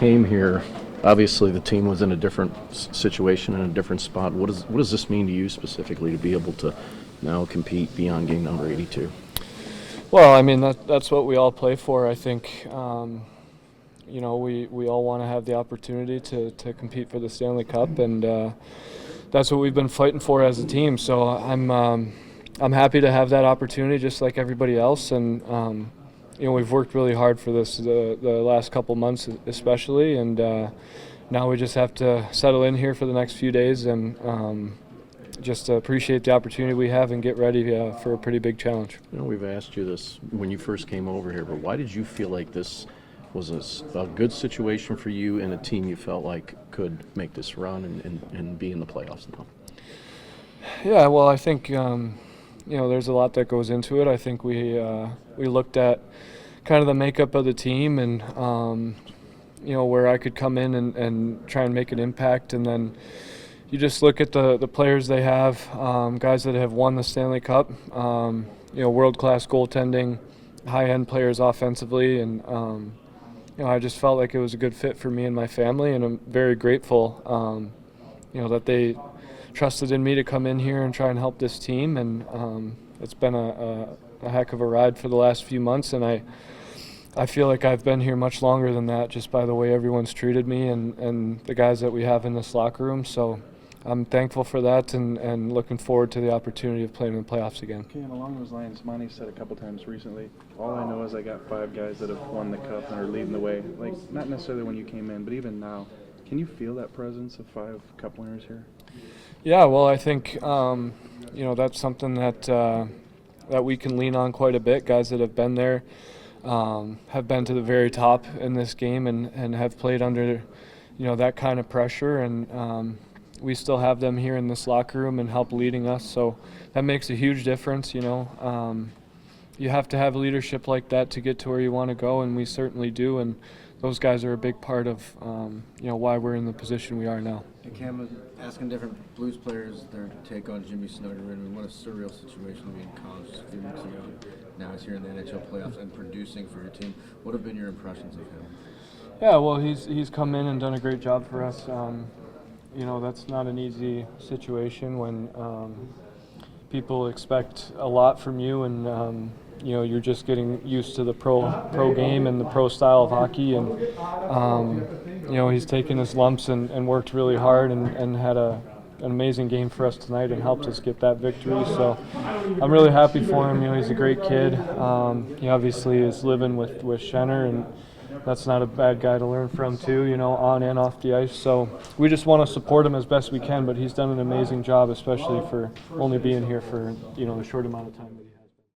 came here, obviously the team was in a different situation, in a different spot. What does this mean to you specifically to be able to now compete beyond game number 82? Well, I mean, that's what we all play for. I think, we all want to have the opportunity to compete for the Stanley Cup, and that's what we've been fighting for as a team. So I'm happy to have that opportunity just like everybody else, and we've worked really hard for this the last couple months especially, and now we just have to settle in here for the next few days and just appreciate the opportunity we have and get ready for a pretty big challenge. We've asked you this when you first came over here, but why did you feel like this was a good situation for you and a team you felt like could make this run and be in the playoffs now? Yeah, well, I think there's a lot that goes into it. I think we looked at kind of the makeup of the team and where I could come in and try and make an impact, and then you just look at the players they have, guys that have won the Stanley Cup, world-class goaltending, high-end players offensively, and I just felt like it was a good fit for me and my family, and I'm very grateful that they trusted in me to come in here and try and help this team, and it's been a heck of a ride for the last few months, and I feel like I've been here much longer than that just by the way everyone's treated me and the guys that we have in this locker room. So I'm thankful for that and looking forward to the opportunity of playing in the playoffs again. Cam, along those lines, Monty said a couple times recently, all I know is I got 5 guys that have won the Cup and are leading the way. Like, not necessarily when you came in, but even now. Can you feel that presence of 5 Cup winners here? Yeah, well, I think that's something that we can lean on quite a bit. Guys that have been there, have been to the very top in this game and have played under that kind of pressure, and we still have them here in this locker room and help leading us, so that makes a huge difference. You have to have leadership like that to get to where you want to go, and we certainly do, and those guys are a big part of why we're in the position we are now. Hey Cam, asking different Blues players their take on Jimmy Snuggerud. I mean, what a surreal situation to be in college just a few months ago. Now he's here in the NHL playoffs and producing for your team. What have been your impressions of him? Yeah, well, he's come in and done a great job for us. That's not an easy situation when people expect a lot from you, and you're just getting used to the pro game and the pro style of hockey, and he's taken his lumps and worked really hard and had an amazing game for us tonight and helped us get that victory. So I'm really happy for him. He's a great kid. He obviously is living with Schenner, and that's not a bad guy to learn from too, on and off the ice. So we just want to support him as best we can, but he's done an amazing job, especially for only being here for, a short amount of time.